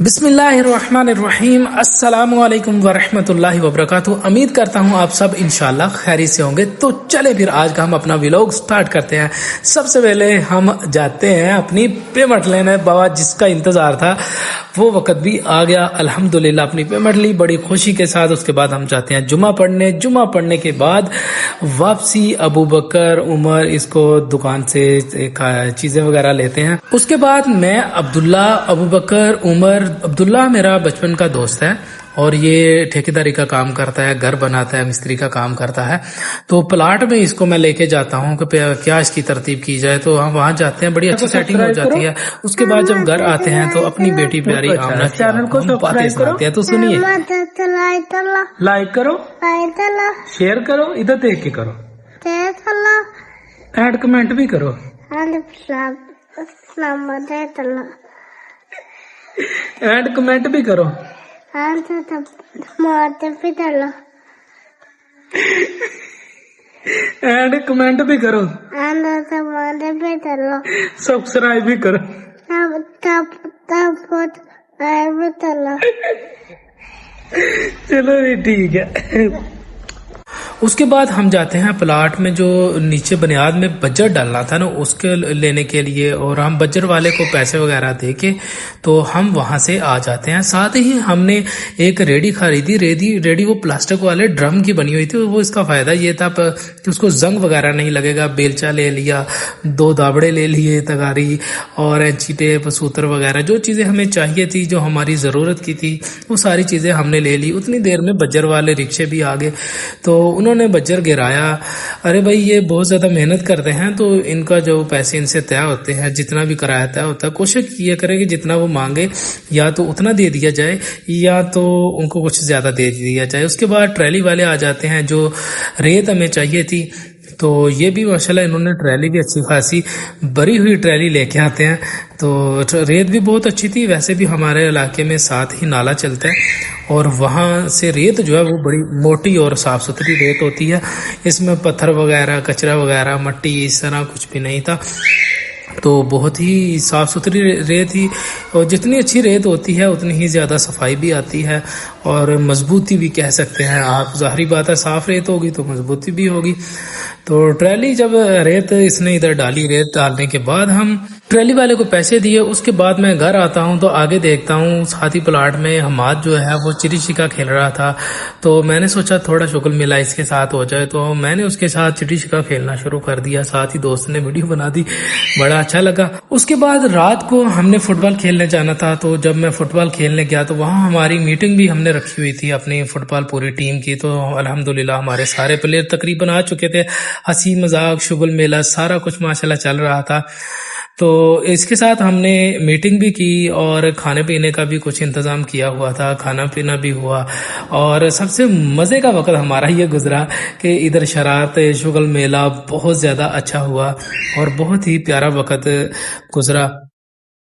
बिस्मिल्लाहिर्रहमानिर्रहीम अस्सलामुअलैकुम वरहमतुल्लाहि वबरकातुहू। उम्मीद करता हूँ आप सब इंशाल्लाह खैरियत से होंगे। तो चले फिर आज का हम अपना व्लॉग स्टार्ट करते हैं। सबसे पहले हम जाते हैं अपनी पेमेंट लेने। बाबा जिसका इंतज़ार था वो वक्त भी आ गया अल्हम्दुलिल्लाह। अपनी पेमेंट ली बड़ी खुशी के साथ। उसके बाद हम जाते हैं जुमा पढ़ने। जुमा पढ़ने के बाद वापसी अबू बकर उमर इसको दुकान से चीज़ें वगैरह लेते हैं। उसके बाद मैं अब्दुल्ला अबू बकर उमर अब्दुल्ला मेरा बचपन का दोस्त है और ये ठेकेदारी का काम करता है, घर बनाता है, मिस्त्री का काम करता है। तो प्लाट में इसको मैं लेके जाता हूँ कि क्या इसकी तरतीब की जाए। तो हम वहाँ जाते हैं, बड़ी अच्छी सेटिंग हो जाती है। उसके बाद जब घर आते हैं तो अपनी बेटी प्यारी आमना चैनल को बातें सुनाते हैं। तो सुनिए, लाइक करो, शेयर करो, इधर देख के करो, एड कमेंट भी करो, एंड कमेंट भी करो, एंड कमेंट भी करो, सब्सक्राइब भी करो। चलो भी ठीक है। उसके बाद हम जाते हैं प्लाट में, जो नीचे बुनियाद में बजर डालना था ना उसके लेने के लिए, और हम बजर वाले को पैसे वगैरह दे के तो हम वहां से आ जाते हैं। साथ ही हमने एक रेडी खरीदी। रेडी वो प्लास्टिक वाले ड्रम की बनी हुई थी। वो इसका फायदा ये था कि उसको जंग वगैरह नहीं लगेगा। बेलचा ले लिया, 2 दाबड़े ले लिए, तगारी और ऐंची टेप, सूत्र वगैरह जो चीजें हमें चाहिए थी, जो हमारी जरूरत की थी, वो सारी चीजें हमने ले ली। उतनी देर में बजर वाले रिक्शे भी आ गए तो उन्होंने बजर गिराया। अरे भाई ये बहुत ज्यादा मेहनत करते हैं तो इनका जो पैसे इनसे तय होते हैं, जितना भी किराया तय होता है, कोशिश ये करें कि जितना वो मांगे या तो उतना दे दिया जाए या तो उनको कुछ ज्यादा दे दिया जाए। उसके बाद ट्रैली वाले आ जाते हैं। जो रेत हमें चाहिए थी तो ये भी माशाल्लाह इन्होंने ट्रैली भी अच्छी खासी भरी हुई ट्रैली लेके आते हैं। तो रेत भी बहुत अच्छी थी। वैसे भी हमारे इलाके में साथ ही नाला चलता है और वहाँ से रेत जो है वो बड़ी मोटी और साफ सुथरी रेत होती है। इसमें पत्थर वगैरह, कचरा वगैरह, मट्टी इस तरह कुछ भी नहीं था। तो बहुत ही साफ सुथरी रेत थी और जितनी अच्छी रेत होती है उतनी ही ज़्यादा सफाई भी आती है और मजबूती भी कह सकते हैं आप। ज़ाहिरी बात है, साफ रेत होगी तो मजबूती भी होगी। तो ट्रैली जब रेत इसने इधर डाली, रेत डालने के बाद हम ट्रैली वाले को पैसे दिए। उसके बाद मैं घर आता हूँ तो आगे देखता हूँ साथी प्लाट में हमाद जो है वो चिड़ी छिक्का खेल रहा था। तो मैंने सोचा थोड़ा शुगल मिला इसके साथ हो जाए, तो मैंने उसके साथ चिड़ी छिक्का खेलना शुरू कर दिया। साथ ही दोस्त ने वीडियो बना दी, बड़ा अच्छा लगा। उसके बाद रात को हमने फुटबॉल खेलने जाना था। तो जब मैं फुटबॉल खेलने गया तो वहाँ हमारी मीटिंग भी हमने रखी हुई थी अपनी फुटबॉल पूरी टीम की। तो अल्हम्दुलिल्लाह हमारे सारे प्लेयर तकरीबन आ चुके थे। हंसी मजाक शुगल मेला सारा कुछ माशाल्लाह चल रहा था। तो इसके साथ हमने मीटिंग भी की और खाने पीने का भी कुछ इंतजाम किया हुआ था, खाना पीना भी हुआ। और सबसे मजे का वक्त हमारा ये गुजरा कि इधर शरारत शुगल मेला बहुत ज्यादा अच्छा हुआ और बहुत ही प्यारा वक्त गुजरा।